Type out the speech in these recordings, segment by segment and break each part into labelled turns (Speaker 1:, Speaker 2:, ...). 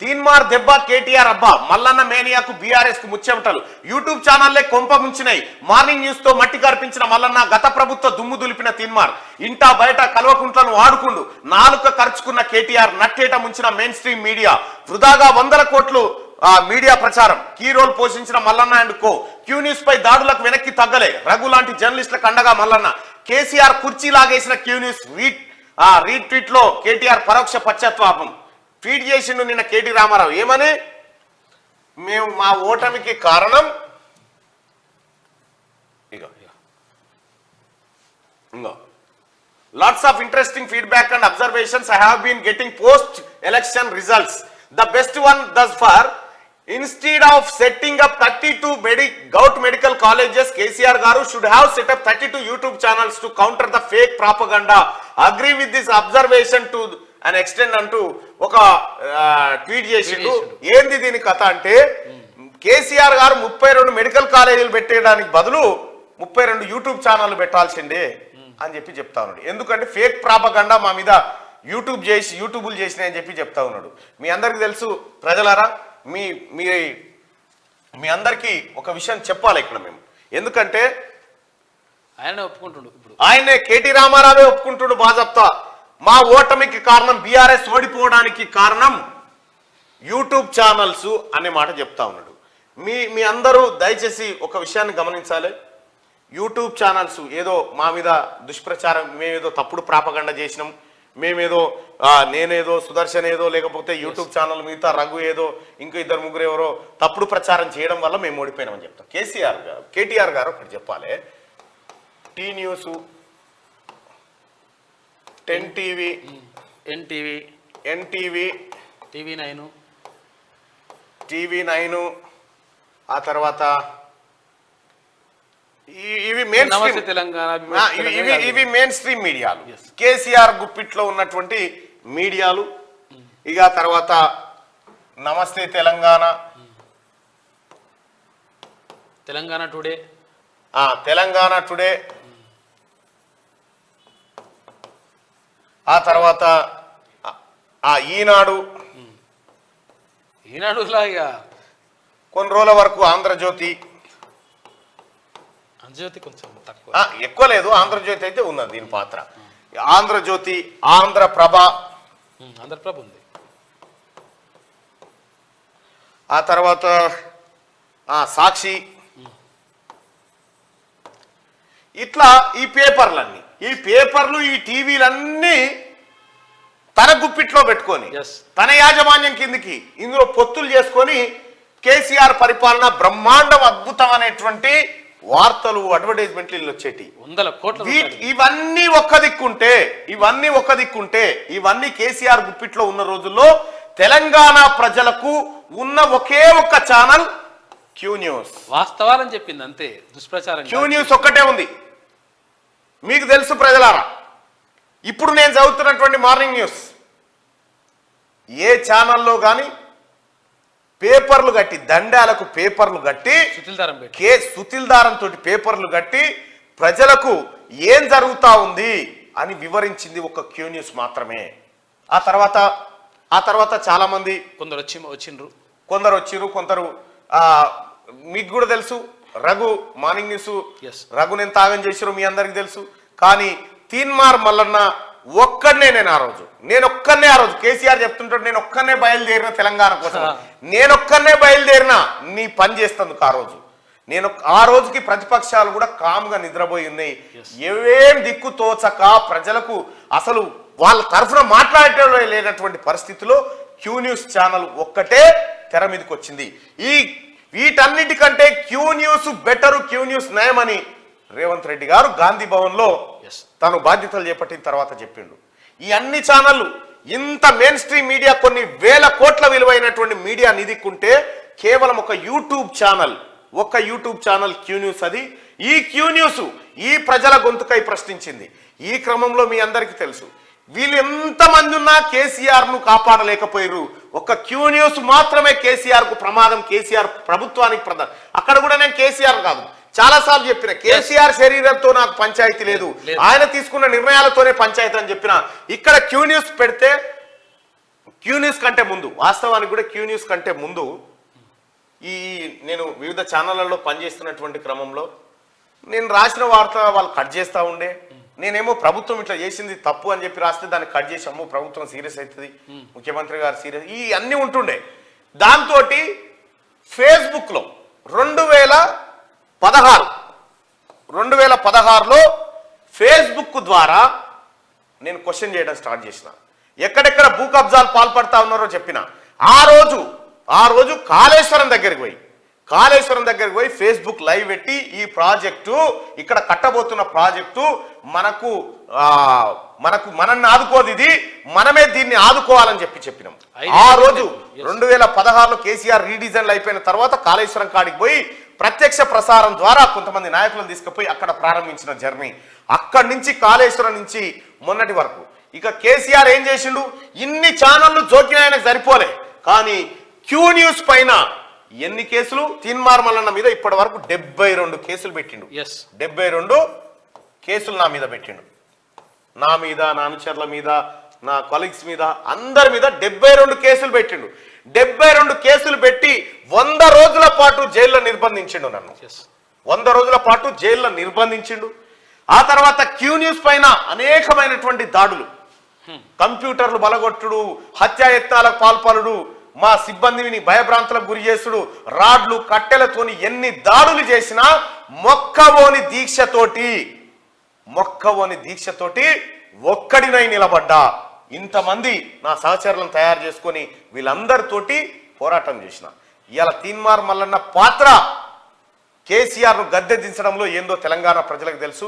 Speaker 1: తీన్మార్ దెబ్బ కేటీఆర్ అబ్బా మల్లన్న మేనియాకు బీఆర్ఎస్ కు ముచ్చెమటలు యూట్యూబ్ ఛానల్లే కొంప ముంచినాయి మార్నింగ్ న్యూస్ తో మట్టి కర్పించిన మల్లన్న గత ప్రభుత్వ దుమ్ము దులిపిన తీన్మార్ ఇంటా బయట కల్వకుంట్లను వాడుకుండు నాలుక ఖర్చుకున్న కేటీఆర్ నట్టేట ముంచిన మెయిన్ స్ట్రీమ్ మీడియా వృధాగా 100 కోట్లు మీడియా ప్రచారం కీ రోల్ పోషించిన Mallanna and co Q News పై దాడులకు వెనక్కి తగ్గలే రఘు లాంటి జర్నలిస్టులకు అండగా మల్లన్న కేసీఆర్ కుర్చీ లాగేసిన క్యూ న్యూస్ రీట్వీట్ లో కేటీఆర్ పరోక్ష పశ్చాత్తాపం ట్వీట్ చేసిండు నిన్న కేటీ రామారావు ఏమని మేము మా ఓటమికి కారణం ego lots of interesting feedback and observations I have been getting post election results the best one thus far instead of setting up 32 gout medical colleges KCR garu should have set up 32 YouTube channels to counter the fake propaganda agree with this observation to an extent అంటూ ఒక tweet చేసిండు ఏంది దీని కథ అంటే కేసీఆర్ గారు 32 medical కాలేజీలు పెట్టేయడానికి బదులు 32 యూట్యూబ్ ఛానళ్లు పెట్టాల్సిందే అని చెప్పి చెప్తా ఉన్నాడు ఎందుకంటే ఫేక్ ప్రాపగండా మా మీద యూట్యూబులు చేసినాయని చెప్పి చెప్తా ఉన్నాడు మీ అందరికీ తెలుసు ప్రజలారా మీ అందరికీ ఒక విషయం చెప్పాలి ఇక్కడ మేము ఎందుకంటే ఆయనే కేటీ రామారావే ఒప్పుకుంటుడు బాజప్తా మా ఓటమికి కారణం బీఆర్ఎస్ ఓడిపోవడానికి కారణం యూట్యూబ్ ఛానల్స్ అనే మాట చెప్తా ఉన్నాడు మీ అందరూ దయచేసి ఒక విషయాన్ని గమనించాలి యూట్యూబ్ ఛానల్స్ ఏదో మా మీద దుష్ప్రచారం మేమేదో తప్పుడు ప్రాపగండ చేసినాం మేమేదో నేనేదో సుదర్శన్ ఏదో లేకపోతే యూట్యూబ్ ఛానల్ మిగతా రఘు ఏదో ఇంకో 2-3 ఎవరో తప్పుడు ప్రచారం చేయడం వల్ల మేము ఓడిపోయినామని చెప్తాం కేటీఆర్ గారు ఒకటి చెప్పాలి టీ న్యూస్ 10 టీవీ ఎన్టీవీ టీవీ9 ఆ తర్వాత ఇవి మెయిన్ స్ట్రీమ్ మీడియాలు కేసీఆర్ గుప్పిట్లో ఉన్నటువంటి మీడియాలు ఇక తర్వాత నమస్తే తెలంగాణ టుడే ఆ తర్వాత ఈనాడు కొన్ని రోజుల వరకు ఆంధ్రజ్యోతి
Speaker 2: కొంచెం తక్కువ
Speaker 1: ఎక్కువ లేదు ఆంధ్రజ్యోతి అయితే ఉన్నది దీని పాత్ర ఆంధ్రజ్యోతి ఆంధ్రప్రభ
Speaker 2: ఉంది
Speaker 1: ఆ తర్వాత సాక్షి ఇట్లా ఈ పేపర్లు ఈ టీవీలన్నీ తన గుప్పిట్లో పెట్టుకొని తన యాజమాన్యం కిందికి ఇందులో పొత్తులు చేసుకొని కేసీఆర్ పరిపాలన బ్రహ్మాండం అద్భుతం అనేటువంటి వార్తలు అడ్వర్టైజ్మెంట్లు వచ్చేటి
Speaker 2: 100 కోట్ల
Speaker 1: ఇవన్నీ ఒక్క దిక్కుంటే ఇవన్నీ కేసీఆర్ గుప్పిట్లో ఉన్న రోజుల్లో తెలంగాణ ప్రజలకు ఉన్న ఒకే ఒక్క ఛానల్ క్యూ న్యూస్
Speaker 2: వాస్తవాలని చెప్పింది అంతే దుష్ప్రచారం
Speaker 1: క్యూ న్యూస్ ఒక్కటే ఉంది మీకు తెలుసు ప్రజలారా ఇప్పుడు నేను చదువుతున్నటువంటి మార్నింగ్ న్యూస్ ఏ ఛానల్లో కానీ పేపర్లు కట్టి దండాలకు పేపర్లు కట్టి సుతిల్దారంతో పేపర్లు కట్టి ప్రజలకు ఏం జరుగుతా ఉంది అని వివరించింది ఒక క్యూ న్యూస్ మాత్రమే ఆ తర్వాత చాలా మంది
Speaker 2: కొందరు
Speaker 1: వచ్చిండ్రు కొందరు మీకు కూడా తెలుసు రఘు మార్నింగ్ న్యూస్ రఘు నేను తాగం చేసిరు మీ అందరికి తెలుసు కానీ తీన్మార్ మల్లన్న నేను ఆ రోజు కేసీఆర్ చెప్తుంటాడు నేను ఒక్కనే బయలుదేరిన తెలంగాణ కోసం బయలుదేరినా నీ పని చేస్తందుకు ఆ రోజుకి ప్రతిపక్షాలు కూడా కామ్గా నిద్రపోయి ఉన్నాయి ఏం దిక్కు తోచక ప్రజలకు అసలు వాళ్ళ తరఫున మాట్లాడటం లేనటువంటి పరిస్థితిలో క్యూ న్యూస్ ఛానల్ ఒక్కటే తెర మీదకి వచ్చింది వీటన్నిటికంటే Q News better Q News నయమని రేవంత్ రెడ్డి గారు గాంధీ భవన్ లో తను బాధ్యతలు చేపట్టిన తర్వాత చెప్పిండు ఈ అన్ని ఛానళ్లు ఇంత మెయిన్ స్ట్రీమ్ మీడియా కొన్ని వేల కోట్ల విలువైనటువంటి మీడియా నిధికుంటే కేవలం ఒక యూట్యూబ్ ఛానల్ క్యూ న్యూస్ అది ఈ క్యూ న్యూస్ ఈ ప్రజల గొంతుకై ప్రశ్నించింది ఈ క్రమంలో మీ అందరికీ తెలుసు వీళ్ళు ఎంతమంది ఉన్నా కేసీఆర్ ను కాపాడలేకపోయారు ఒక క్యూ న్యూస్ మాత్రమే కేసీఆర్ కు ప్రమాదం కేసీఆర్ ప్రభుత్వానికి ప్రధానం అక్కడ కూడా నేను కేసీఆర్ కాదు చాలా సార్లు చెప్పిన కేసీఆర్ శరీరంతో నాకు పంచాయతీ లేదు ఆయన తీసుకున్న నిర్ణయాలతోనే పంచాయతీ అని చెప్పిన ఇక్కడ క్యూ న్యూస్ పెడితే క్యూ న్యూస్ కంటే ముందు, వాస్తవానికి కూడా క్యూ న్యూస్ కంటే ముందు ఈ నేను వివిధ ఛానళ్లలో పనిచేస్తున్నటువంటి క్రమంలో నేను రాసిన వార్త వాళ్ళు కట్ చేస్తూ ఉండే, నేనేమో ప్రభుత్వం ఇట్లా చేసింది తప్పు అని చెప్పి రాస్తే దాన్ని కట్ చేసి అమ్మో ప్రభుత్వం సీరియస్ అవుతుంది, ముఖ్యమంత్రి గారు సీరియస్, ఈ అన్నీ ఉంటుండే. దాంతో ఫేస్బుక్లో 2016లో ఫేస్బుక్ ద్వారా నేను క్వశ్చన్ చేయడం స్టార్ట్ చేసిన, ఎక్కడెక్కడ భూ కబ్జాలు పాల్పడతా ఉన్నారో చెప్పిన. ఆ రోజు కాళేశ్వరం దగ్గరికి పోయి ఫేస్బుక్ లైవ్ పెట్టి ఈ ప్రాజెక్టు, ఇక్కడ కట్టబోతున్న ప్రాజెక్టు మనల్ని ఆదుకోదు, ఇది మనమే దీన్ని ఆదుకోవాలని చెప్పినాం. ఆ రోజు 2016లో కేసీఆర్ రీడిజైన్లు అయిపోయిన తర్వాత కాళేశ్వరం కాడికి పోయి ప్రత్యక్ష ప్రసారం ద్వారా కొంతమంది నాయకులను తీసుకుపోయి అక్కడ ప్రారంభించిన జర్నీ. అక్కడి నుంచి కాళేశ్వరం నుంచి మొన్నటి వరకు ఇక కేసీఆర్ ఏం చేసిండు, ఇన్ని ఛానళ్లు జోకిన ఆయనకు సరిపోలే, కానీ క్యూ న్యూస్ పైన ఎన్ని కేసులు, తీన్మార్ మల్లన్న మీద ఇప్పటి వరకు 72 కేసులు పెట్టిండు. 72 కేసులు నా మీద పెట్టిండు, నా మీద, నా అనుచరుల మీద, నా కొలీగ్స్ మీద, అందరి మీద 72 కేసులు పెట్టిండు. 72 కేసులు పెట్టి 100 రోజుల పాటు జైల్లో నిర్బంధించిండు నన్ను. 100 రోజుల పాటు జైల్లో నిర్బంధించిండు. ఆ తర్వాత క్యూ న్యూస్ పైన అనేకమైనటువంటి దాడులు, కంప్యూటర్లు బలగొట్టుడు, హత్యాయత్నాలకు పాల్పడుడు, మా సిబ్బందిని భయభ్రాంతులకు గురి చేసుడు, రాడ్లు కట్టెలతోని ఎన్ని దాడులు చేసినా మొక్కవోని దీక్షతోటి ఒక్కడినై నిలబడ్డా. ఇంతమంది నా సహచరులను తయారు చేసుకొని వీళ్ళందరితోటి పోరాటం చేసిన. ఇవాళ తీన్మార్ మల్లన్న పాత్ర కేసీఆర్ను గద్దె దించడంలో ఏందో తెలంగాణ ప్రజలకు తెలుసు.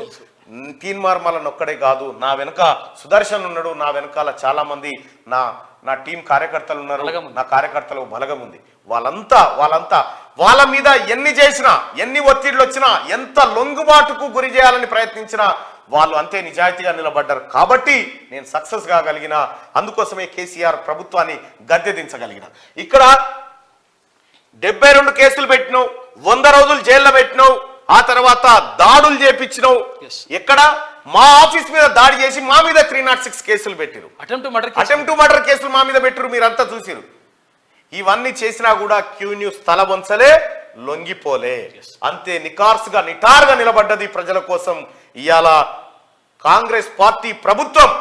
Speaker 1: తీన్మార్ మల్లన్న ఒక్కడే కాదు, నా వెనుక సుదర్శన్ ఉన్నాడు, నా వెనకాల చాలా మంది నా టీం కార్యకర్తలు ఉన్నారు, నా కార్యకర్తలు బలగం ఉంది. వాళ్ళ మీద ఎన్ని చేసినా, ఎన్ని ఒత్తిళ్లు వచ్చినా, ఎంత లొంగుబాటుకు గురి చేయాలని ప్రయత్నించినా వాళ్ళు అంతే నిజాయితీగా నిలబడ్డారు. కాబట్టి నేను సక్సెస్ కాగలిగిన, అందుకోసమే కేసీఆర్ ప్రభుత్వాన్ని గద్దె దించగలిగిన. ఇక్కడ 72 కేసులు పెట్టినావు, 100 రోజులు జైల్లో పెట్టినావు, ఆ తర్వాత దాడులు చేపించినావు. ఎక్కడ మా ఆఫీస్ మీద దాడి చేసి మా మీద 306 కేసులు పెట్టిరు, అటెంప్ట్ మర్డర్ కేసులు మా మీద పెట్టిరు, మీరంతా చూసిరు. ఇవన్నీ చేసినా కూడా క్యూ న్యూస్ తల వంచలే, లొంగిపోలే, అంతే నికార్సుగా నిటారుగా నిలబడ్డది ప్రజల కోసం. ఇవాళ కాంగ్రెస్ పార్టీ ప్రభుత్వం,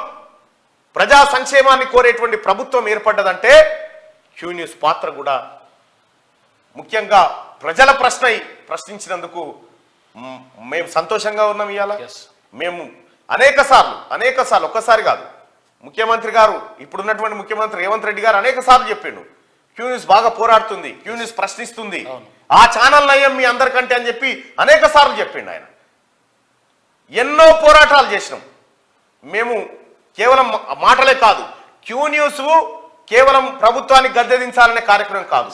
Speaker 1: ప్రజా సంక్షేమాన్ని కోరేటువంటి ప్రభుత్వం ఏర్పడ్డదంటే క్యూ న్యూస్ పాత్ర కూడా ముఖ్యంగా ప్రజల ప్రశ్నించినందుకు మేము సంతోషంగా ఉన్నాం. ఇవాళ మేము అనేక సార్లు ఒక్కసారి కాదు, ముఖ్యమంత్రి గారు, ఇప్పుడున్నటువంటి ముఖ్యమంత్రి రేవంత్ రెడ్డి గారు అనేక సార్లు చెప్పిండు, క్యూ న్యూస్ బాగా పోరాడుతుంది, క్యూ న్యూస్ ప్రశ్నిస్తుంది, ఆ ఛానల్ నయం మీ అందరికంటే అని చెప్పి అనేక సార్లు చెప్పిండు ఆయన. ఎన్నో పోరాటాలు చేసినాం మేము, కేవలం మాటలే కాదు. క్యూ న్యూస్ కేవలం ప్రభుత్వాన్ని గద్దెదించాలనే కార్యక్రమం కాదు,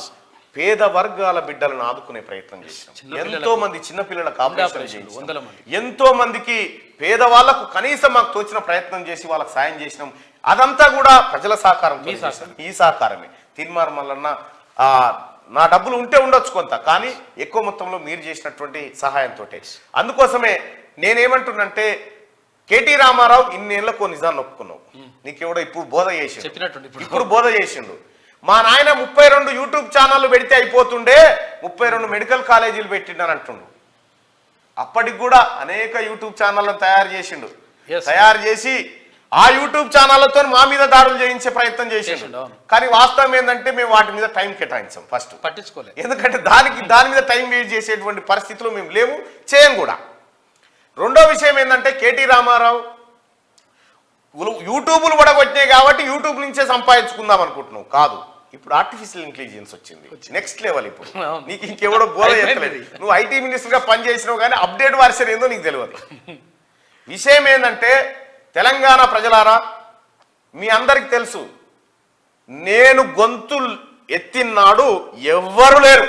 Speaker 1: పేద వర్గాల బిడ్డలను ఆదుకునే ప్రయత్నం చేసినాం. ఎంతో మంది చిన్నపిల్లలకు ఆపరేషన్ చేసినాం, ఎంతో మందికి పేదవాళ్లకు కనీసం మాకు తోచిన ప్రయత్నం చేసి వాళ్ళకి సాయం చేసినాం. అదంతా కూడా ప్రజల సహకారం, ఈ సహకారమే. తీన్మార్ మల్లన్న నా డబ్బులు ఉంటే ఉండొచ్చు కొంత, కానీ ఎక్కువ మొత్తంలో మీరు చేసినటువంటి సహాయంతో. అందుకోసమే నేనేమంటున్నంటే, కేటీ రామారావు ఇన్నేళ్లకు నిజాన్ని ఒప్పుకున్నావు, నీకెవడో ఇప్పుడు బోధ చేసిండు. మా నాయన 32 యూట్యూబ్ ఛానళ్ళు పెడితే అయిపోతుండే, 32 మెడికల్ కాలేజీలు పెట్టిండని అంటుండు. అప్పటికి కూడా అనేక యూట్యూబ్ ఛానళ్ళను తయారు చేసి ఆ యూట్యూబ్ ఛానళ్లతో మా మీద దాడులు చేయించే ప్రయత్నం చేసిండు. కానీ వాస్తవం ఏంటంటే మేము వాటి మీద టైం కేటాయించాం, ఫస్ట్
Speaker 2: పట్టించుకోలేదు.
Speaker 1: ఎందుకంటే దాని మీద టైం వేస్ట్ చేసేటువంటి పరిస్థితులు మేము లేవు, చేయం కూడా. రెండో విషయం ఏంటంటే, కేటీ రామారావు యూట్యూబ్లు కూడా వచ్చినాయి కాబట్టి యూట్యూబ్ నుంచే సంపాదించుకుందాం అనుకుంటున్నావు, కాదు. ఇప్పుడు ఆర్టిఫిషియల్ ఇంటెలిజెన్స్ వచ్చింది, నెక్స్ట్ లెవెల్. ఇప్పుడు నీకు ఇంకెవడో బోధ చెప్పలేదు. నువ్వు ఐటీ మినిస్టర్గా పనిచేసినావు కానీ అప్డేట్ వర్షన్ ఏందో నీకు తెలియదు. విషయం ఏంటంటే, తెలంగాణ ప్రజలారా, మీ అందరికి తెలుసు, నేను గొంతు ఎత్తినాడు ఎవ్వరు లేరు,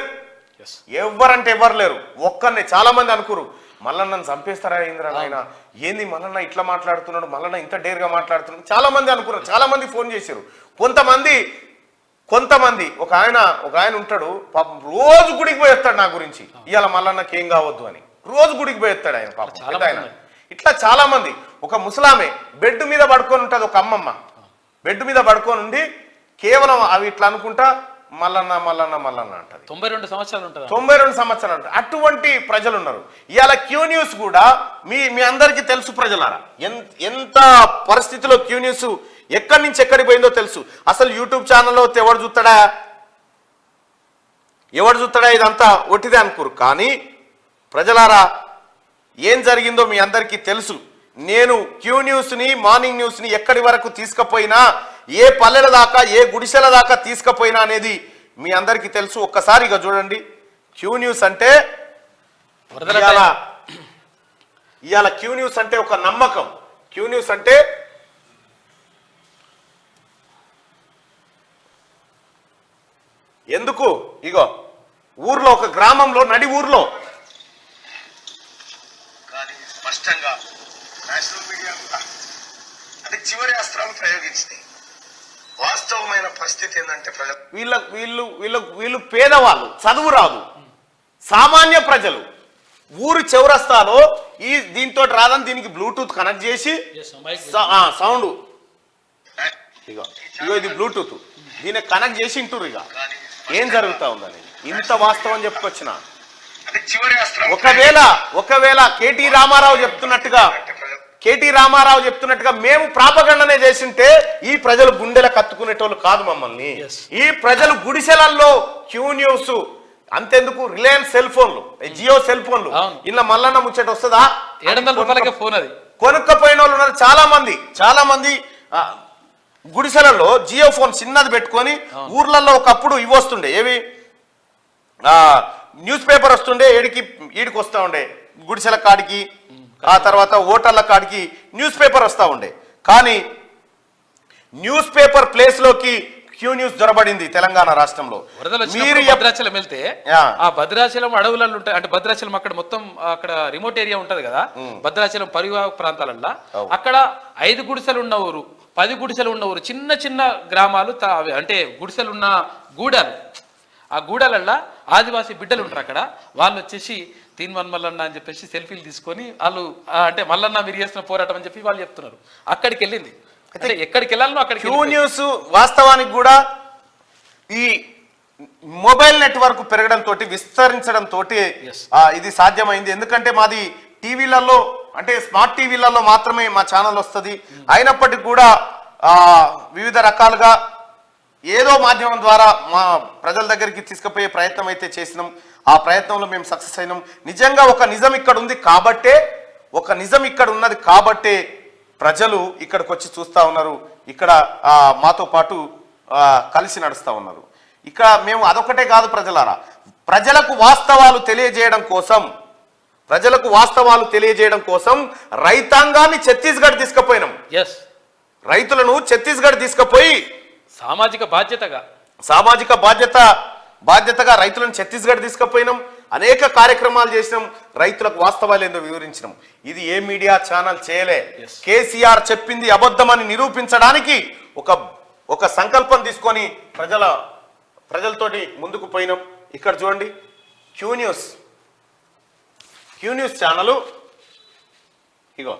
Speaker 1: ఎవ్వరంటే ఎవ్వరు లేరు. ఒక్కరిని చాలా మంది అనుకురు, మల్లన్నను చంపేస్తారా ఇంద్ర ఆయన, ఏంది మల్లన్న ఇట్లా మాట్లాడుతున్నాడు, మల్లన్న ఇంత డేర్గా మాట్లాడుతున్నాడు, చాలా మంది అనుకున్నారు. చాలా మంది ఫోన్ చేశారు. కొంతమంది ఒక ఆయన ఉంటాడు పాపం, రోజు గుడికి పోయేస్తాడు నా గురించి, ఇవాళ మల్లన్నకి ఏం కావద్దు అని, రోజు గుడికి పోయేస్తాడు ఆయన పాపం. ఇట్లా చాలా మంది. ఒక ముసలామె బెడ్ మీద పడుకొని ఉంటుంది, ఒక అమ్మమ్మ బెడ్ మీద పడుకొని ఉండి కేవలం అవి ఇట్లా అనుకుంటా మల్లన్న మల్లన్న మల్లన్న అంటది.
Speaker 2: 92 సంవత్సరాలు ఉంటుంది.
Speaker 1: 92 సంవత్సరాలు అంటారు. అటువంటి ప్రజలు ఉన్నారు. ఇవాళ క్యూ న్యూస్ కూడా మీ అందరికీ తెలుసు ప్రజలారా, ఎంత పరిస్థితిలో క్యూ న్యూస్ ఎక్కడి నుంచి ఎక్కడికి పోయిందో తెలుసు. అసలు యూట్యూబ్ ఛానల్లో ఎవడు చూస్తాడా ఇదంతా ఒట్టిదే అనుకోరు. కానీ ప్రజలారా ఏం జరిగిందో మీ అందరికీ తెలుసు. నేను క్యూ న్యూస్ని మార్నింగ్ న్యూస్ని ఎక్కడి వరకు తీసుకుపోయినా, ఏ పల్లెల దాకా ఏ గుడిసెల దాకా తీసుకుపోయినా అనేది మీ అందరికీ తెలుసు. ఒక్కసారిగా చూడండి. క్యూ న్యూస్ అంటే ఇవాళ క్యూ న్యూస్ అంటే ఒక నమ్మకం. క్యూ న్యూస్ అంటే ఎందుకు ఇగో ఊర్లో ఒక గ్రామంలో నడి ఊర్లో కానీ స్పష్టంగా నేషనల్ మీడియా అంటే చివరి అస్త్రాలు ప్రయోగించింది. వాస్తవమైన పరిస్థితి ఏంటంటే వీళ్ళు పేదవాళ్ళు, చదువు రాదు, సామాన్య ప్రజలు. ఊరు చౌరస్తాలో దీంతో రాదని దీనికి బ్లూటూత్ కనెక్ట్ చేసి సౌండ్ ఇగో ఇది బ్లూటూత్ దీనికి కనెక్ట్ చేసి ఇంటూరు. ఇక ఏం జరుగుతా ఉందని ఇంత వాస్తవం చెప్పుకొచ్చిన ఒకవేళ కేటీ రామారావు చెప్తున్నట్టుగా మేము ప్రాపగండనే చేసింటే ఈ ప్రజలు గుండెల కత్తుకునేటోళ్ళు కాదు మమ్మల్ని. ఈ ప్రజలు గుడిసెలల్లో క్యూ న్యూస్ అంతెందుకు రిలయన్స్ సెల్ ఫోన్లు, జియో సెల్ ఫోన్లు ఇలా మల్లన్న ముచ్చట వస్తుందా?
Speaker 2: 700 రూపాయలకే ఫోన్ అది
Speaker 1: కొనుక్కపోయిన వాళ్ళు ఉన్నారు. చాలా మంది గుడిసెలలో జియో ఫోన్ చిన్నది పెట్టుకొని ఊర్లలో ఒకప్పుడు ఇవి వస్తుండే, ఏవి న్యూస్ పేపర్ వస్తుండే, ఈడికి వస్తూ ఉండే గుడిసెల కాడికి, ఆ తర్వాత ఓటర్ల కాడికి న్యూస్ పేపర్ వస్తూ ఉండే. కానీ న్యూస్ పేపర్ ప్లేస్ లోకి క్యూ న్యూస్ దొరబడింది తెలంగాణ రాష్ట్రంలో.
Speaker 2: మీరు భద్రాచలం వెళ్తే ఆ భద్రాచలం అడవులలో ఉంటాయి, అంటే భద్రాచలం అక్కడ మొత్తం అక్కడ రిమోట్ ఏరియా ఉంటది కదా, భద్రాచలం పరివాహక ప్రాంతాలల్లో అక్కడ 5 గుడిసెలు ఉన్న ఊరు, 10 గుడిసెలు ఉన్న ఊరు, చిన్న చిన్న గ్రామాలు, అంటే గుడిసెలు ఉన్న గూడాలు. ఆ గూడాలల్లో ఆదివాసీ బిడ్డలు ఉంటారు. అక్కడ వాళ్ళు వచ్చేసి తీన్మన్ మల్లన్న అని చెప్పేసి సెల్ఫీలు తీసుకొని వాళ్ళు అంటే మల్లన్న మీరు చేస్తున్న పోరాటం అని చెప్పి వాళ్ళు చెప్తున్నారు. అక్కడికి వెళ్ళింది. అంటే ఎక్కడికి వెళ్ళాలనో అక్కడికి.
Speaker 1: క్యూ న్యూస్ వాస్తవానికి కూడా ఈ మొబైల్ నెట్వర్క్ పెరగడంతో విస్తరించడంతో ఇది సాధ్యమైంది. ఎందుకంటే మాది టీవీలలో అంటే స్మార్ట్ టీవీలలో మాత్రమే మా ఛానల్ వస్తుంది. అయినప్పటికీ కూడా వివిధ రకాలుగా ఏదో మాధ్యమం ద్వారా మా ప్రజల దగ్గరికి తీసుకుపోయే ప్రయత్నం అయితే చేసినాం. ఆ ప్రయత్నంలో మేము సక్సెస్ అయినాం. నిజంగా ఒక నిజం ఇక్కడ ఉంది కాబట్టే ప్రజలు ఇక్కడికి వచ్చి చూస్తూ ఉన్నారు. ఇక్కడ మాతో పాటు కలిసి నడుస్తూ ఉన్నారు. ఇక్కడ మేము అదొకటే కాదు ప్రజలారా, ప్రజలకు వాస్తవాలు తెలియజేయడం కోసం రైతాంగాన్ని ఛత్తీస్గఢ్ తీసుకుపోయినాం. రైతులను ఛత్తీస్గఢ్ తీసుకుపోయి
Speaker 2: సామాజిక
Speaker 1: బాధ్యతగా రైతులను ఛత్తీస్గఢ్ తీసుకుపోయినాం. అనేక కార్యక్రమాలు చేసినాం. రైతులకు వాస్తవాలు ఏందో వివరించినాం. ఇది ఏ మీడియా ఛానల్ చేయలే. కేసీఆర్ చెప్పింది అబద్ధమని నిరూపించడానికి ఒక సంకల్పం తీసుకొని ప్రజలతోటి ముందుకు పోయినాం. ఇక్కడ చూడండి, క్యూ న్యూస్ ఛానల్ ఇగో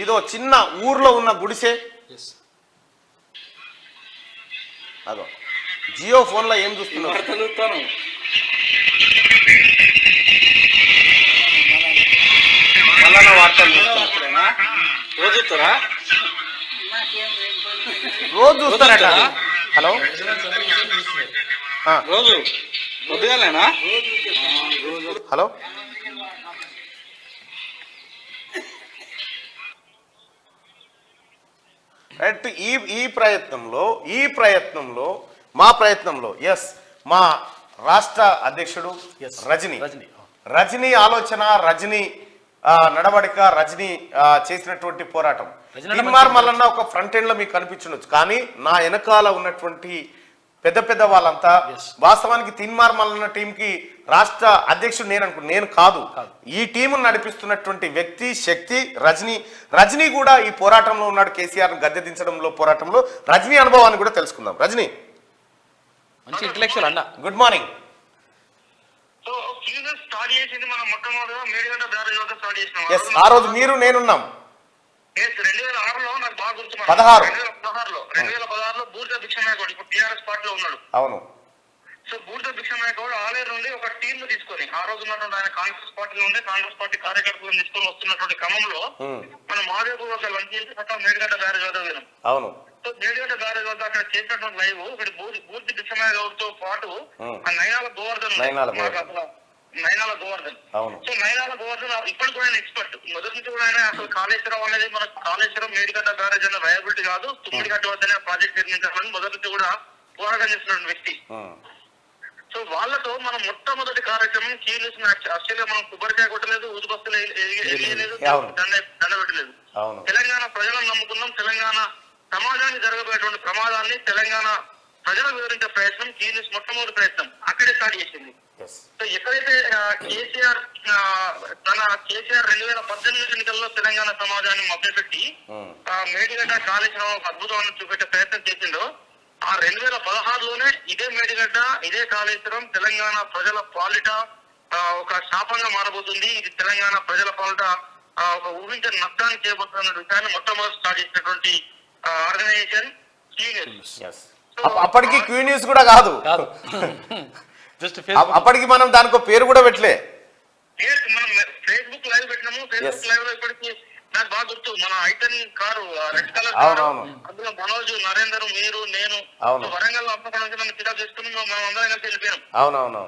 Speaker 1: ఇదో చిన్న ఊర్లో ఉన్న గుడిసె. అదో జియో ఫోన్లో ఏం చూస్తున్నారు? మల్లన్న వార్తలు రోజు చూస్తారట. హలో హలో ఈ ప్రయత్నంలో మా రాష్ట్ర అధ్యక్షుడు రజనీ ఆలోచన, రజనీ నడవడిక, రజనీ చేసినటువంటి పోరాటం. తీన్మార్ మల్లన్న ఒక ఫ్రంట్ ఎండ్ లో మీకు కనిపించవచ్చు, కానీ నా వెనకాల ఉన్నటువంటి పెద్ద వాళ్ళంతా వాస్తవానికి తీన్మార్ మల్లన్న టీంకి రాష్ట్ర అధ్యక్షుడు నేను కాదు. ఈ టీమును నడిపిస్తున్నటువంటి వ్యక్తి శక్తి రజనీ కూడా ఈ పోరాటంలో ఉన్నాడు. కేసీఆర్ గద్దె దించడంలో పోరాటంలో రజనీ అనుభవాన్ని కూడా తెలుసుకుందాం. రజనీ,
Speaker 2: మంచి ఇంటలెక్చువల్ అన్న,
Speaker 1: గుడ్ మార్నింగ్.
Speaker 3: ఆ రోజు
Speaker 1: మీరు నేనున్నాం.
Speaker 3: 2006లో నాకు బాగా గుర్తు.
Speaker 1: 16
Speaker 3: 2016లో బూర్జ భిక్షనాయకుడు ఇప్పుడు టీఆర్ఎస్ పార్టీలో ఉన్నాడు.
Speaker 1: అవును.
Speaker 3: సో బూర్జ భిక్షనాయకుడు ఆలేరు నుండి ఒక టీమ్ ను తీసుకొని, ఆ రోజు ఉన్నటువంటి ఆయన కాంగ్రెస్ పార్టీలో ఉండే కాంగ్రెస్ పార్టీ కార్యకర్తలను తీసుకొని వస్తున్నటువంటి క్రమంలో మనం మాదేపూర్ ఒక లంచ్ చేసి అక్కడ మేడిగడ్డ బ్యారేజ్ వద్ద పోయినాం.
Speaker 1: అవును.
Speaker 3: సో మేడిగడ్డ బ్యారేజ్ వద్ద అక్కడ చేసినటువంటి లైవ్ ఇక్కడ బూర్జ భిక్షనాయకుడితో పాటు ఆ నైనాల గోవర్ధన్.
Speaker 1: అవును.
Speaker 3: సో నైనాల గోవర్ధన్ ఇప్పటికి కూడా ఆయన ఎక్స్పర్ట్. మొదటి నుంచి కూడా ఆయన అసలు కాళేశ్వరం అనేది మనకు కాళేశ్వరం మేడిగడ్డ బ్యారేజ్ అనే వయబిలిటీ కాదు, తుమ్మిడిగడ్డ వద్దనే ప్రాజెక్ట్ నిర్మించాలని మొదటి నుంచి కూడా పోరాటం చేస్తున్న వ్యక్తి. సో వాళ్ళతో మనం మొట్టమొదటి కార్యక్రమం కీలెస్ ఆస్ట్రేలియా మనం కొబ్బరికాయ కొట్టలేదు, ఊదుబస్తులు వేయలేదు, దండ పెట్టలేదు. తెలంగాణ ప్రజలను నమ్ముకున్నాం. తెలంగాణ సమాజానికి జరగబోయేటువంటి ప్రమాదాన్ని తెలంగాణ ప్రజలకు వివరించే ప్రయత్నం కీలెస్ మొట్టమొదటి ప్రయత్నం అక్కడే స్టార్ట్ చేసింది. సో ఎక్కడైతే కేసీఆర్ 2018 ఎన్నికల్లో తెలంగాణ సమాజాన్ని మభ్యపెట్టి మేడిగడ్డ కాళేశ్వరం ఒక అద్భుతమైన చూపెట్టే ప్రయత్నం చేసిండో, ఆ 2016లోనే ఇదే మేడిగడ్డ ఇదే కాళేశ్వరం తెలంగాణ ప్రజల పాలిట ఒక శాపంగా మారబోతుంది. ఇది తెలంగాణ ప్రజల పాలిట ఒక ఊహించని నష్టాన్ని చేయబోతున్న విషయాన్ని మొట్టమొదటి స్టార్ట్ చేసినటువంటి ఆర్గనైజేషన్ క్యూన్యూస్.
Speaker 1: అప్పటికి క్యూన్యూస్ కూడా కాదు, అప్పటికి మనం దానికి పేరు కూడా పెట్టలే.
Speaker 3: మనం ఫేస్బుక్ లైవ్ పెట్టినాము. ఫేస్బుక్ లైవ్ లో ఇప్పటికి నాకు బాగా గుర్తు, మన ఐటన్ కారు రెడ్ కలర్ కారు, అందులో మనోజ్, నరేందర్, మీరు, నేను వరంగల్ అప్పటి నుంచి నన్ను పికప్ చేసుకుని మనం అందరం కలిసి వెళ్ళిపోయాం.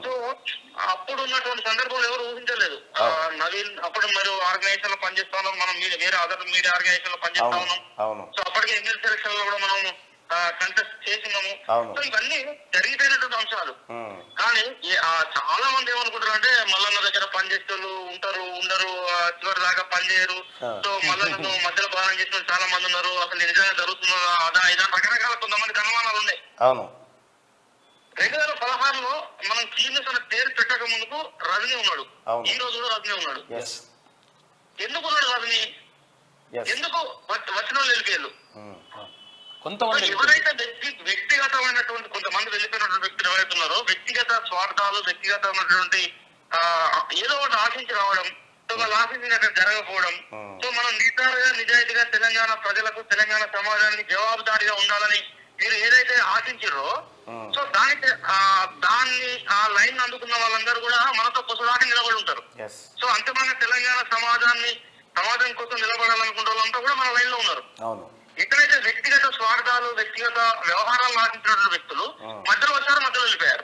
Speaker 3: సో అప్పుడు ఉన్నటువంటి సందర్భంలో ఎవరు ఊహించలేదు. నవీన్ అప్పుడు మరి ఆర్గనైజేషన్ లో పనిచేస్తా ఉన్నాం, మనం వేరే అదర్ మీడియా ఆర్గనైజేషన్ లో పనిచేస్తా ఉన్నాం. సో అప్పటికే ఎమ్మెల్యే సెలక్షన్ లో కూడా మనం కంటెస్ట్ చేసినాము. సో ఇవన్నీ జరిగిపోయినటువంటి అంశాలు. కానీ చాలా మంది ఏమనుకుంటారు అంటే మల్లన్న దగ్గర పనిచేసేవాళ్ళు ఉంటారు, ఉండరు, చివరి దాకా పనిచేయరు. సో మల్లన్నను మధ్యలో ప్రాణం చేసిన చాలా మంది ఉన్నారు. అసలు నిజంగా జరుగుతున్నారు అదా ఇదా రకరకాల కొంతమందికి అనుమానాలు ఉన్నాయి. 2016లో మనం క్లీనెస్ అనే పేరు పెట్టక ముందుకు రజనీ ఉన్నాడు, ఈ రోజు కూడా రజనీ ఉన్నాడు. ఎందుకు ఉన్నాడు రజనీ? ఎందుకు వచ్చిన వాళ్ళు వెళ్ళిపోయారు? ఎవరైతే వ్యక్తిగతమైనటువంటి కొంతమంది వెళ్ళిపోయినటువంటి వ్యక్తులు ఎవరైతే ఉన్నారో వ్యక్తిగత స్వార్థాలు, వ్యక్తిగతమైనటువంటి ఏదో ఒకటి ఆశించి రావడం, సో వాళ్ళు ఆశించినట్టు జరగకపోవడం. సో మనం నిజాయితీగా తెలంగాణ ప్రజలకు తెలంగాణ సమాజానికి జవాబుదారీగా ఉండాలని మీరు ఏదైతే ఆశించారో, సో దాన్ని ఆ లైన్ అందుకున్న వాళ్ళందరూ కూడా మనతో పొసదాటి నిలబడి ఉంటారు. సో అంతమంది తెలంగాణ సమాజం కోసం నిలబడాలనుకున్న వాళ్ళంతా కూడా మన లైన్ లో ఉన్నారు. ఎక్కడైతే వ్యక్తిగత స్వార్థాలు, వ్యక్తిగత వ్యవహారాలు ఆశించినటువంటి వ్యక్తులు మధ్యలో వచ్చారు, మధ్యలో వెళ్ళిపోయారు.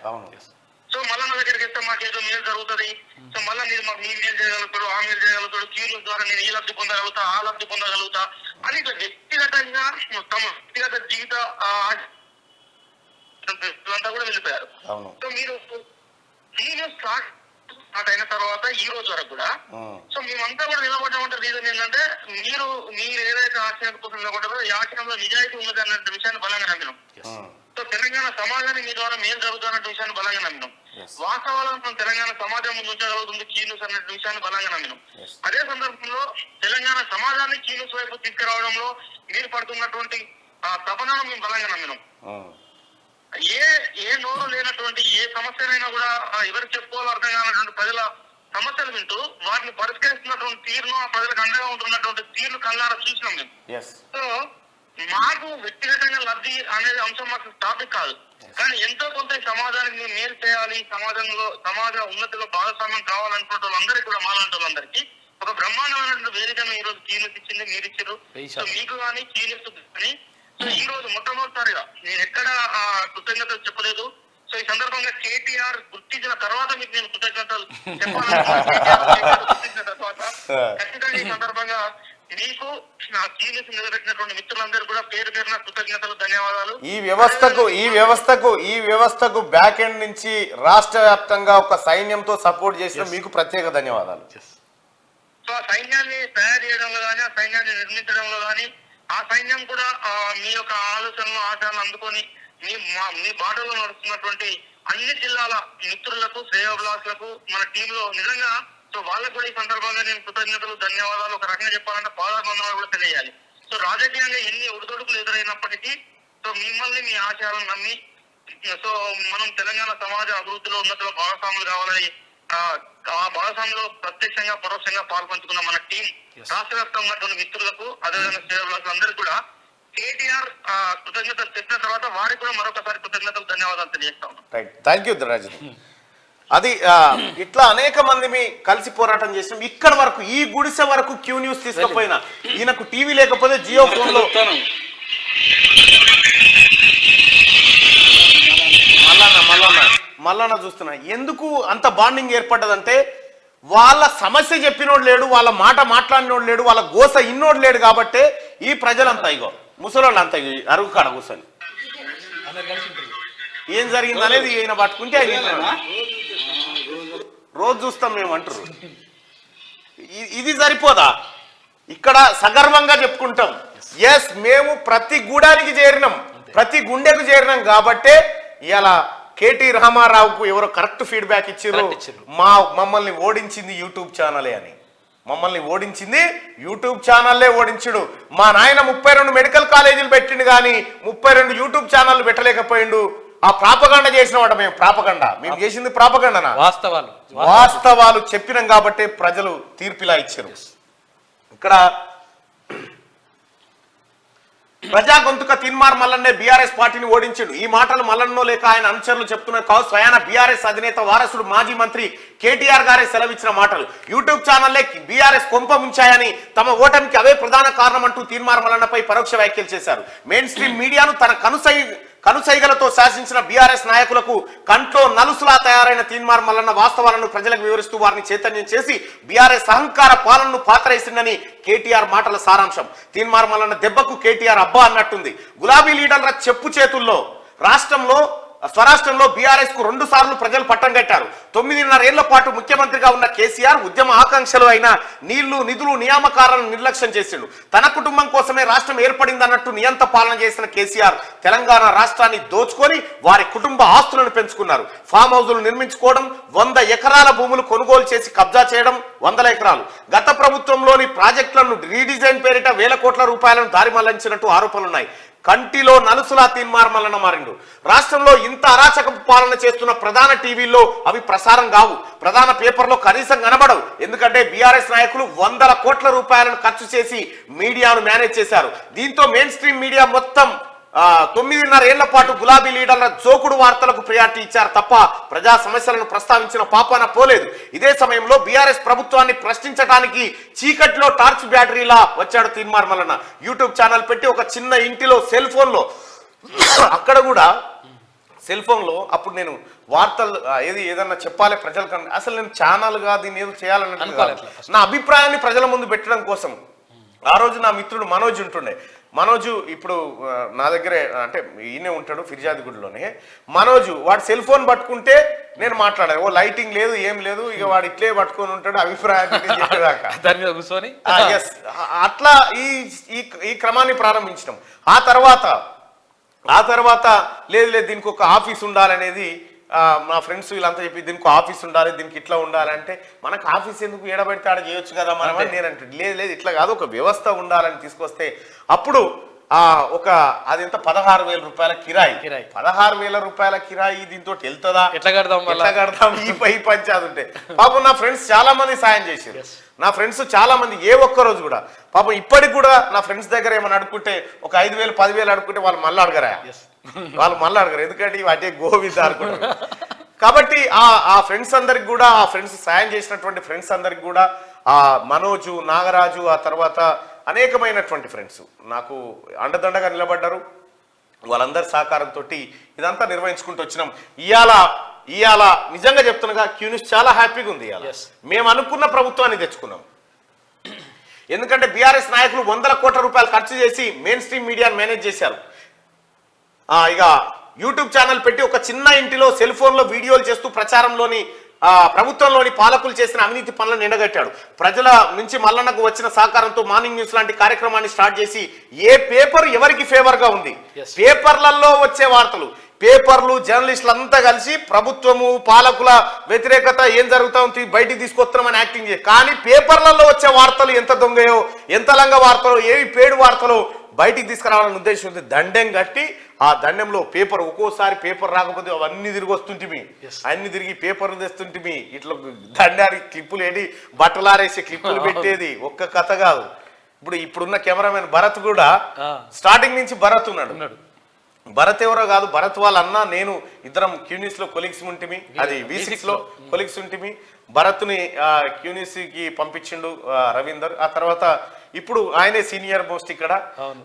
Speaker 3: సో మల్లన్న దగ్గరికి ఇస్తే మాకేదో మేలు జరుగుతుంది, సో మళ్ళీ మీరు మాకు మీ మేలు చేయగలుగుతాడు, ఆ మేలు చేయగలుగుతాడు, క్యూల ద్వారా నేను ఈ లబ్ధి పొందగలుగుతా, ఆ లబ్ధి పొందగలుగుతా అని ఇట్లా వ్యక్తిగతంగా తమ వ్యక్తిగత జీవిత వ్యక్తులంతా కూడా వెళ్ళిపోయారు. సో మీరు స్టార్ట్ అయిన తర్వాత ఈ రోజు వరకు కూడా సో మేమంతా కూడా నిలబడ్డామంటే రీజన్ ఏంటంటే మీరు ఏదైతే ఆశయం కోసం నిలబడ్డారో ఈ ఆశయంలో నిజాయితీ ఉన్నది అన్న విషయాన్ని బలంగా నమ్మినాం. సో తెలంగాణ సమాజానికి మీ ద్వారా మేలు జరుగుతున్న విషయాన్ని బలంగా నమ్మినాం. వాస్తవాలను మనం తెలంగాణ సమాజం ముందు ఉంచగలుగుతుంది కీన్యూస్ అనే విషయాన్ని బలంగా నమ్మినాం. అదే సందర్భంలో తెలంగాణ సమాజాన్ని కీన్యూస్ వైపు తీసుకురావడంలో మీరు పడుతున్నటువంటి తపనను మేము బలంగా నమ్మినాం. ఏ నోరు లేనటువంటి ఏ సమస్యనైనా కూడా ఎవరికి చెప్పుకోవాలో అర్థం కానటువంటి ప్రజల సమస్యలు వింటూ వాటిని పరిష్కరిస్తున్నటువంటి తీరును, ఆ ప్రజలకు అండగా ఉంటున్నటువంటి తీరును కళ్ళారా చూసినాం మేము. సో మాకు వ్యక్తిగతంగా లబ్ధి అనేది అంశం మాకు టాపిక్ కాదు, కానీ ఎంతో కొంత సమాజానికి మేము మేలు చేయాలి, సమాజ ఉన్నతిలో భాగస్వామ్యం కావాలనుకున్న వాళ్ళందరికీ కూడా మాలాంటి వాళ్ళందరికీ ఒక బ్రహ్మాండమైనటువంటి వేదికను ఈ రోజు కీనెస్ ఇచ్చింది, మీరు ఇచ్చారు. సో మీకు కానీ కీనెస్ కానీ సో ఈ రోజు మొట్టమొదటిసారిగా నేను ఎక్కడ కృతజ్ఞతలు చెప్పలేదు. సో ఈ సందర్భంగా కేటీఆర్ గుర్తించిన తర్వాత మీకు నేను కృతజ్ఞతలు గుర్తించిన తర్వాత ఖచ్చితంగా ఈ సందర్భంగా మీకు నా కీనెస్ నిలబెట్టినటువంటి మిత్రులందరూ కూడా పేరు పేరున కృతజ్ఞతలు, ధన్యవాదాలు.
Speaker 1: ఈ వ్యవస్థకు బ్యాక్ ఎండ్ నుంచి రాష్ట్ర వ్యాప్తంగా ఒక సైన్యంతో సపోర్ట్ చేసిన మీకు ప్రత్యేక ధన్యవాదాలు.
Speaker 3: సో ఆ సైన్యాన్ని తయారు చేయడంలో కానీ, ఆ సైన్యాన్ని నిర్మించడంలో కానీ, ఆ సైన్యం కూడా మీ యొక్క ఆలోచనలు, ఆచారాలు అందుకొని మీ బాటలో నడుస్తున్నటువంటి అన్ని జిల్లాల మిత్రులకు, శ్రేయోభిలాసులకు మన టీంలో నిజంగా సో వాళ్ళకు కూడా ఈ సందర్భంగా నేను కృతజ్ఞతలు, ధన్యవాదాలు ఒక రకంగా చెప్పాలంటే పాదాబంధనాలు కూడా తెలియాలి. సో రాజకీయంగా ఎన్ని ఒడిదొడుకులు ఎదురైనప్పటికీ సో మిమ్మల్ని మీ ఆశయాలను నమ్మి సో మనం తెలంగాణ సమాజ అభివృద్ధిలో ఉన్నతిలో భాగస్వాములు కావాలని ఆ భాగస్వామ్యంలో ప్రత్యక్షంగా పరోక్షంగా పాల్పంచుకున్న మన టీం రాష్ట్ర వ్యాప్తంగా ఉన్నటువంటి మిత్రులకు అదేవిధంగా శ్రేయభిలాషులు అందరికీ కూడా కేటీఆర్ కృతజ్ఞతలు చెప్పిన తర్వాత వారికి కూడా మరొకసారి కృతజ్ఞతలు ధన్యవాదాలు తెలియజేస్తా ఉన్నాం.
Speaker 1: రైట్, థ్యాంక్ యూ రాజు. అది ఇట్లా అనేక మంది కలిసి పోరాటం చేసినాం. ఇక్కడ వరకు ఈ గుడిసె వరకు క్యూ న్యూస్ తీసుకుపోయినా ఈయనకు టీవీ లేకపోతే జియో ఫోన్ లో మళ్ళా చూస్తున్నా. ఎందుకు అంత బాండింగ్ ఏర్పడ్డదంటే వాళ్ళ సమస్య చెప్పినోడు లేడు, వాళ్ళ మాట మాట్లాడినోడు లేడు, వాళ్ళ గోస ఇన్నోడు లేడు. కాబట్టే ఈ ప్రజలంతా ఇగో ముసలోళ్ళు అంతా అరుగు కాడ కూర్చొని ఏం జరిగింది అనేది ఈయన పట్టుకుంటే రోజు చూస్తాం మేము అంటారు. ఇది సరిపోదా? ఇక్కడ సగర్వంగా చెప్పుకుంటాం, ఎస్ మేము ప్రతి గూడానికి చేరినాం, ప్రతి గుండెకు చేరినాం. కాబట్టే ఇలా కేటీ రామారావుకు ఎవరో కరెక్ట్ ఫీడ్బ్యాక్ ఇచ్చారు, మమ్మల్ని ఓడించింది యూట్యూబ్ ఛానలే అని. మమ్మల్ని ఓడించింది యూట్యూబ్ ఛానల్లే ఓడించుడు. మా నాయన 32 మెడికల్ కాలేజీలు పెట్టిండు కానీ 32 యూట్యూబ్ ఛానల్ పెట్టలేకపోయిండు. ఆ ప్రాపగండ చేసిన వాట మేము. ప్రాపగండ మేము చేసింది ప్రాపగండనా? వాస్తవాలు చెప్పినాం కాబట్టి ప్రజలు తీర్పిలా ఇచ్చారు. ఇక్కడ ప్రజా గొంతుక తీన్మార్ మల్లన్నే బీఆర్ఎస్ పార్టీని ఓడించాడు. ఈ మాటలు మల్లన్నో లేక ఆయన అనుచరులు చెప్తున్నారు కావు. స్వయాన బీఆర్ఎస్ అధినేత వారసుడు మాజీ మంత్రి కేటీఆర్ గారే సెలవిచ్చిన మాటలు. యూట్యూబ్ ఛానల్లే బీఆర్ఎస్ కొంప ముంచాయని, తమ ఓటమికి అవే ప్రధాన కారణం అంటూ తీన్మార్ మల్లన్నపై పరోక్ష వ్యాఖ్యలు చేశారు. మెయిన్ స్ట్రీమ్ మీడియాను తన కనుసైగలతో శాసించిన బీఆర్ఎస్ నాయకులకు కంట్లో నలుసులా తయారైన తీన్మార్ మల్లన్న వాస్తవాలను ప్రజలకు వివరిస్తూ వారిని చైతన్యం చేసి బీఆర్ఎస్ అహంకార పాలనను పాతరేసిందని కేటీఆర్ మాటల సారాంశం. తీన్మార్ మల్లన్న దెబ్బకు కేటీఆర్ అబ్బా అన్నట్టుంది. గులాబీ లీడర్ల చెప్పు చేతుల్లో స్వరాష్ట్రంలో బీఆర్ఎస్ కు 2 సార్లు ప్రజలు పట్టం కట్టారు. 9.5 ఏళ్ల పాటు ముఖ్యమంత్రిగా ఉన్న కేసీఆర్ ఉద్యమ ఆకాంక్షలు అయిన నీళ్లు, నిధులు, నియామకాలను నిర్లక్ష్యం చేసిండు. తన కుటుంబం కోసమే రాష్ట్రం ఏర్పడిందన్నట్టు నియంత పాలన చేసిన కేసీఆర్ తెలంగాణ రాష్ట్రాన్ని దోచుకొని వారి కుటుంబ ఆస్తులను పెంచుకున్నారు. ఫామ్ హౌజులు నిర్మించుకోవడం, 100 ఎకరాల భూములు కొనుగోలు చేసి కబ్జా చేయడం, 100 ఎకరాలు. గత ప్రభుత్వంలోని ప్రాజెక్టులను రీడిజైన్ పేరిట వేల కోట్ల రూపాయలను దారి మళ్లించినట్టు ఆరోపణలున్నాయి. కంటిలో నలుసులా తీన్మార్ మల్లన్న మారిండు. రాష్ట్రంలో ఇంత అరాచక పాలన చేస్తున్న ప్రధాన టీవీల్లో అవి ప్రసారం కావు, ప్రధాన పేపర్లో కనీసం కనబడవు. ఎందుకంటే బీఆర్ఎస్ నాయకులు 100 కోట్ల రూపాయలను ఖర్చు చేసి మీడియాను మేనేజ్ చేశారు. దీంతో మెయిన్ స్ట్రీమ్ మీడియా మొత్తం 9.5 ఏళ్ల పాటు గులాబీ లీడర్ల జోకుడు వార్తలకు ప్రయారిటీ ఇచ్చారు తప్ప ప్రజా సమస్యలను ప్రస్తావించిన పాపాన పోలేదు. ఇదే సమయంలో బీఆర్ఎస్ ప్రభుత్వాన్ని ప్రశ్నించడానికి చీకట్లో టార్చ్ బ్యాటరీలా వచ్చాడు తీన్మార్ మల్లన్న. యూట్యూబ్ ఛానల్ పెట్టి ఒక చిన్న ఇంటిలో సెల్ ఫోన్లో, అక్కడ కూడా సెల్ ఫోన్లో అప్పుడు నేను వార్తలు ఏదన్నా చెప్పాలి ప్రజలకు, అసలు నేను ఛానల్గా దీన్ని ఏదో చేయాలని నా అభిప్రాయాన్ని ప్రజల ముందు పెట్టడం కోసం ఆ రోజు నా మిత్రుడు మనోజ్ ఉంటుండే. మనోజు ఇప్పుడు నా దగ్గరే, అంటే ఈయనే ఉంటాడు ఫిర్యాదుగూడలోనే. మనోజు వాడు సెల్ ఫోన్ పట్టుకుంటే నేను మాట్లాడాను. ఓ లైటింగ్ లేదు, ఏం లేదు, ఇక వాడు ఇట్లే పట్టుకొని ఉంటాడు అభిప్రాయాన్ని చెప్పేదాకా.
Speaker 2: కూర్చొని
Speaker 1: అట్లా ఈ క్రమాన్ని ప్రారంభించినాం. ఆ తర్వాత లేదు దీనికి ఒక ఆఫీస్ ఉండాలనేది మా ఫ్రెండ్స్ వీళ్ళంతా చెప్పి దీనికి ఆఫీస్ ఉండాలి, దీనికి ఇట్లా ఉండాలంటే మనకు ఆఫీస్ ఎందుకు ఏడబెడితే ఆడ చేయొచ్చు కదా మనం అని నేను అంటే లేదు ఇట్లా కాదు, ఒక వ్యవస్థ ఉండాలని తీసుకొస్తే అప్పుడు అది ఎంత 16,000 రూపాయల కిరాయి. 16,000 రూపాయల కిరాయి దీంతో వెళ్తుందా, ఎట్లా కడదాం ఈ పంచాది ఉంటే. పాపం నా ఫ్రెండ్స్ చాలా మంది సాయం చేశారు. నా ఫ్రెండ్స్ చాలా మంది ఏ ఒక్క రోజు కూడా పాపం ఇప్పటికి కూడా నా ఫ్రెండ్స్ దగ్గర ఏమైనా అడుక్కుంటే ఒక 5,000 10,000 అడుక్కుంటే వాళ్ళు మళ్ళీ అడగరా, ఎందుకంటే వాటి గోవింద అనుకుంటారు. కాబట్టి ఆ ఫ్రెండ్స్ అందరికి కూడా, ఆ ఫ్రెండ్స్ సాయం చేసినటువంటి ఫ్రెండ్స్ అందరికి కూడా, ఆ మనోజు, నాగరాజు, ఆ తర్వాత అనేకమైనటువంటి ఫ్రెండ్స్ నాకు అండదండగా నిలబడ్డారు. వాళ్ళందరి సహకారంతో ఇదంతా నిర్వహించుకుంటూ వచ్చినాం. ఇవాళ నిజంగా చెప్తున్నాగా క్యూ న్యూస్ చాలా హ్యాపీగా ఉంది. మేము అనుకున్న ప్రభుత్వాన్ని తెచ్చుకున్నాం. ఎందుకంటే బీఆర్ఎస్ నాయకులు 100 కోట్ల రూపాయలు ఖర్చు చేసి మెయిన్ స్ట్రీమ్ మీడియాను మేనేజ్ చేశారు. ఇక యూట్యూబ్ ఛానల్ పెట్టి ఒక చిన్న ఇంటిలో సెల్ ఫోన్లో వీడియోలు చేస్తూ ప్రచారంలోని ప్రభుత్వంలోని పాలకులు చేసిన అవినీతి పనులను ఎండగట్టాడు. ప్రజల నుంచి మల్లన్నకు వచ్చిన సహకారంతో మార్నింగ్ న్యూస్ లాంటి కార్యక్రమాన్ని స్టార్ట్ చేసి ఏ పేపర్ ఎవరికి ఫేవర్ గా ఉంది, పేపర్లలో వచ్చే వార్తలు, పేపర్లు, జర్నలిస్టులు అంతా కలిసి ప్రభుత్వము పాలకుల వ్యతిరేకత ఏం జరుగుతుంది బయటికి తీసుకొస్తున్నామని యాక్టింగ్ చేసి, కానీ పేపర్లలో వచ్చే వార్తలు ఎంత దొంగయో, ఎంత లంగ వార్తలో, ఏవి పేడు వార్తలో బయటికి తీసుకురావాలనే ఉద్దేశం ఉంది. దండెం కట్టి ఆ దండెంలో పేపర్, ఒక్కోసారి పేపర్ రాకపోతే అవన్నీ తిరిగి వస్తుంటిమి, అన్ని తిరిగి పేపర్లు తెస్తుంటిమి. ఇట్లా దండానికి క్లిప్పులు ఏంటి, బట్టలారేసి క్లిప్పులు పెట్టేది ఒక్క కథ కాదు. ఇప్పుడున్న కెమెరామెన్ భరత్ కూడా స్టార్టింగ్ నుంచి భరత్ ఉన్నాడు. భరత్ ఎవరో కాదు, భరత్ వాళ్ళ అన్న నేను ఇద్దరం క్యూనిస్ లో కొలీగ్స్ ఉంటిమి, అది V6 లో కొలీగ్స్ ఉంటిమి. భరత్ని క్యూనిస్ కి పంపించిండు రవీందర్. ఆ తర్వాత ఇప్పుడు ఆయనే సీనియర్ మోస్ట్ ఇక్కడ.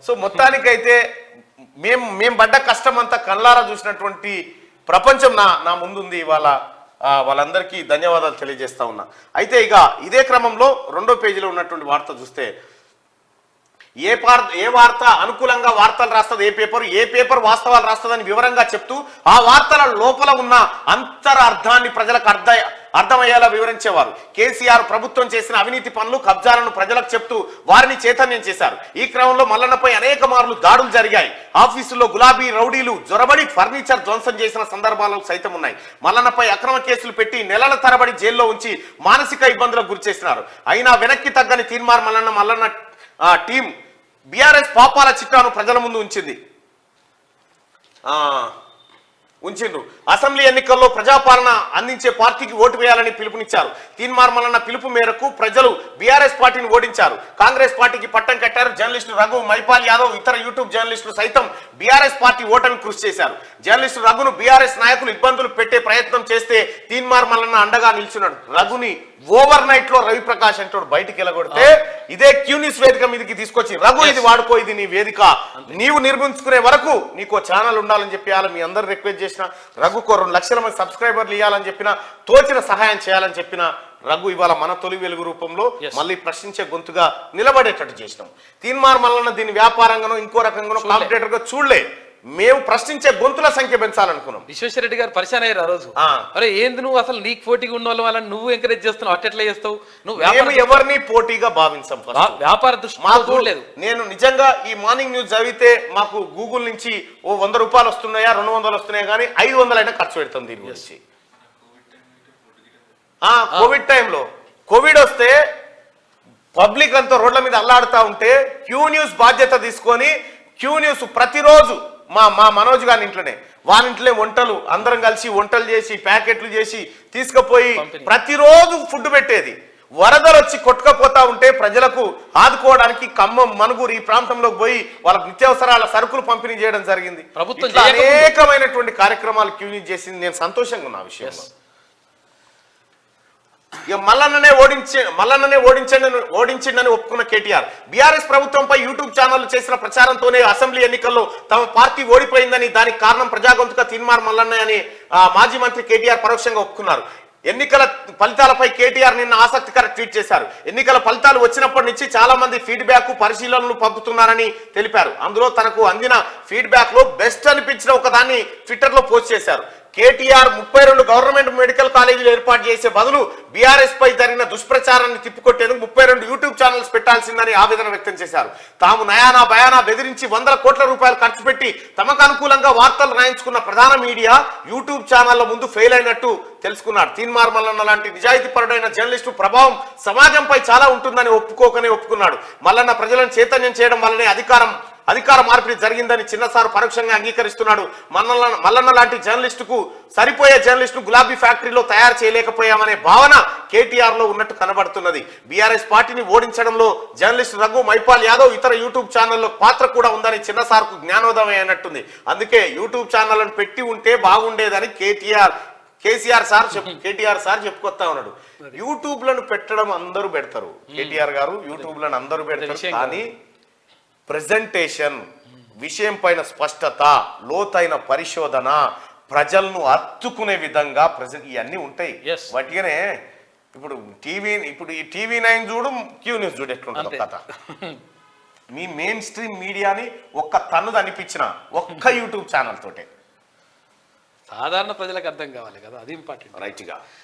Speaker 1: సో మొత్తానికైతే మేము పడ్డ కష్టం అంతా కళ్ళారా చూసినటువంటి ప్రపంచం నా ముందుంది ఇవాళ. వాళ్ళందరికీ ధన్యవాదాలు తెలియజేస్తా ఉన్నా. అయితే ఇక ఇదే క్రమంలో 2వ పేజీలో ఉన్నటువంటి వార్త చూస్తే ఏ వార్త అనుకూలంగా వార్తలు రాస్తుంది, ఏ పేపర్ వాస్తవాలు రాస్తుందని వివరంగా చెప్తూ ఆ వార్తల లోపల ఉన్న అంతరార్థాన్ని ప్రజలకు అర్థమయ్యేలా వివరించేవారు. కేసీఆర్ ప్రభుత్వం చేసిన అవినీతి పనులు, కబ్జాలను ప్రజలకు చెప్తూ వారిని చైతన్యం చేశారు. ఈ క్రమంలో మల్లన్నపై అనేక మార్లు దాడులు జరిగాయి. ఆఫీసుల్లో గులాబీ రౌడీలు జొరబడి ఫర్నిచర్ ధ్వంసం చేసిన సందర్భాలు సైతం ఉన్నాయి. మల్లన్నపై అక్రమ కేసులు పెట్టి నెలల తరబడి జైల్లో ఉంచి మానసిక ఇబ్బందులకు గురిచేస్తున్నారు. అయినా వెనక్కి తగ్గని తీన్మార్ మల్లన్న టీం బీఆర్ఎస్ పాపాల చిట్టాను ప్రజల ముందు ఉంచిండ్రు. అసెంబ్లీ ఎన్నికల్లో ప్రజాపాలన అందించే పార్టీకి ఓటు వేయాలని పిలుపునిచ్చారు. తీన్మార్ మల్లన్న పిలుపు మేరకు ప్రజలు బీఆర్ఎస్ పార్టీని ఓడించారు. కాంగ్రెస్ పార్టీకి పట్టం కట్టారు. జర్నలిస్టు రఘు, మైపాల్ యాదవ్, ఇతర యూట్యూబ్ జర్నలిస్టులు సైతం బీఆర్ఎస్ పార్టీ ఓటమి కృషి చేశారు. జర్నలిస్టు రఘును బీఆర్ఎస్ నాయకులు ఇబ్బందులు పెట్టే ప్రయత్నం చేస్తే తీన్మార్ మల్లన్న అండగా నిల్చున్నాడు. రఘుని ఓవర్ నైట్ లో రవిప్రకాష్ అంటాడు బయటికి వెళ్ళగొడితే ఇదే క్యూనిస్ వేదిక మీదకి తీసుకొచ్చి రఘు ఇది వాడుకో, ఇది నీ వేదిక, నీవు నిర్మించుకునే వరకు నీకు ఛానల్ ఉండాలని చెప్పి మీ అందరు రిక్వెస్ట్ చేసిన, రఘుకు 2 లక్షల మంది సబ్స్క్రైబర్లు ఇవ్వాలని చెప్పిన, తోచిన సహాయం చేయాలని చెప్పిన రఘు ఇవాళ మన తొలి వెలుగు రూపంలో మళ్ళీ ప్రశ్నించే గొంతుగా నిలబడేటట్టు చేసినాం. తీన్మార్ మల్లన్న దీని వ్యాపారంగానో ఇంకో రకంగానో కాంపిటేటర్ గా చూడలే. మేము ప్రశ్నించే గొంతుల సంఖ్య పెంచాలనుకున్నాం.
Speaker 2: విశ్వేశ్వరరెడ్డి గారు పరిచయం అయ్యారు ఆ రోజు. అరే ఏంది నువ్వు అసలు నీకు పోటీగా ఉన్న వాళ్ళని నువ్వు ఎంకరేజ్ చేస్తున్నావు, అట్టెట్లా చేస్తావు నువ్వు?
Speaker 1: ఎవరిని పోటీగా భావించాం,
Speaker 2: వ్యాపార దృష్టి.
Speaker 1: నేను నిజంగా ఈ మార్నింగ్ న్యూస్ చదివితే మాకు గూగుల్ నుంచి ఓ 100 రూపాయలు వస్తున్నాయా, 200 వస్తున్నాయా, కానీ 500 అయినా ఖర్చు పెడతాం దీని గురించి. కోవిడ్ టైంలో కోవిడ్ వస్తే పబ్లిక్ అంతా రోడ్ల మీద అల్లాడుతూ ఉంటే క్యూ న్యూస్ బాధ్యత తీసుకొని క్యూ న్యూస్ ప్రతిరోజు మా మనోజ్ గారి ఇంట్లోనే వాళ్ళింట్లే వంటలు అందరం కలిసి వంటలు చేసి ప్యాకెట్లు చేసి తీసుకుపోయి ప్రతిరోజు ఫుడ్ పెట్టేది. వరదలు వచ్చి కొట్టుకపోతా ఉంటే ప్రజలకు ఆదుకోవడానికి ఖమ్మం, మనుగురు ఈ ప్రాంతంలోకి పోయి వాళ్ళకి నిత్యావసరాల సరుకులు పంపిణీ చేయడం జరిగింది. ప్రభుత్వం అనేకమైనటువంటి కార్యక్రమాలు క్యూ న్యూస్ చేసింది. నేను సంతోషంగా ఉన్న విషయంలో. ఇక మల్లన్ననే ఓడించిండని ఒప్పుకున్న కేటీఆర్ బీఆర్ఎస్ ప్రభుత్వంపై యూట్యూబ్ ఛానళ్లు చేసిన ప్రచారంతోనే అసెంబ్లీ ఎన్నికల్లో తమ పార్టీ ఓడిపోయిందని, దానికి కారణం ప్రజాగొంతుక తీన్మార్ మల్లన్న అని మాజీ మంత్రి కేటీఆర్ పరోక్షంగా ఒప్పుకున్నారు. ఎన్నికల ఫలితాలపై కేటీఆర్ నిన్న ఆసక్తికర ట్వీట్ చేశారు. ఎన్నికల ఫలితాలు వచ్చినప్పటి నుంచి చాలా మంది ఫీడ్బ్యాక్, పరిశీలనలు పంపుతున్నారని తెలిపారు. అందులో తనకు అందిన ఫీడ్బ్యాక్ లో బెస్ట్ అనిపించిన ఒకదాన్ని ట్విట్టర్ లో పోస్ట్ చేశారు. కేటీఆర్ 32 గవర్నమెంట్ మెడికల్ కాలేజీలు ఏర్పాటు చేసే బదులు బీఆర్ఎస్ పై జరిగిన దుష్ప్రచారాన్ని తిప్పికొట్టేందుకు 32 యూట్యూబ్ ఛానల్స్ పెట్టాల్సిందని ఆవేదన వ్యక్తం చేశారు. తాము నయానా భయానా బెదిరించి 100 కోట్ల రూపాయలు ఖర్చు పెట్టి తమకు అనుకూలంగా వార్తలు రాయించుకున్న ప్రధాన మీడియా యూట్యూబ్ ఛానళ్ల ముందు ఫెయిల్ అయినట్టు తెలుసుకున్నాడు. తీన్మార్ మల్లన్న లాంటి నిజాయితీపరుడైన జర్నలిస్టు ప్రభావం సమాజంపై చాలా ఉంటుందని ఒప్పుకున్నాడు. మల్లన్న ప్రజలను చైతన్యం చేయడం వల్లనే అధికార మార్పిడి జరిగిందని చిన్నసారు పరోక్షంగా అంగీకరిస్తున్నాడు. మల్లన్న లాంటి జర్నలిస్టుకు సరిపోయే జర్నలిస్టు గులాబీ ఫ్యాక్టరీలో తయారు చేయలేకపోయామనే భావన కేటీఆర్ లో ఉన్నట్టు కనబడుతున్నది. బీఆర్ఎస్ పార్టీని ఓడించడంలో జర్నలిస్టు రఘు, మైపాల్ యాదవ్, ఇతర యూట్యూబ్ ఛానల్లో పాత్ర కూడా ఉందని చిన్నసార్కు జ్ఞానోదయం అయినట్టుంది. అందుకే యూట్యూబ్ ఛానళ్లను పెట్టి ఉంటే బాగుండేదని కేటీఆర్ సార్ చెప్పుకొస్తా ఉన్నాడు. యూట్యూబ్ లను పెట్టడం అందరూ పెడతారు, కేటీఆర్ గారు యూట్యూబ్ లను అందరూ పెడతారు, కానీ ప్రెజెంటేషన్, విషయం పైన స్పష్టత, లోతైన పరిశోధన, ప్రజలను అత్తుకునే విధంగా ఇవన్నీ ఉంటాయి. వాటిగానే ఇప్పుడు ఈ TV9 చూడు, క్యూ న్యూస్ చూడు ఎట్లుంటుంది కథ. మీ మెయిన్ స్ట్రీమ్ మీడియాని ఒక్క తన్నుది అనిపించిన ఒక్క యూట్యూబ్ ఛానల్ తోటే
Speaker 2: సాధారణ ప్రజలకు అర్థం కావాలి కదా, అది ఇంపార్టెంట్.
Speaker 1: రైట్గా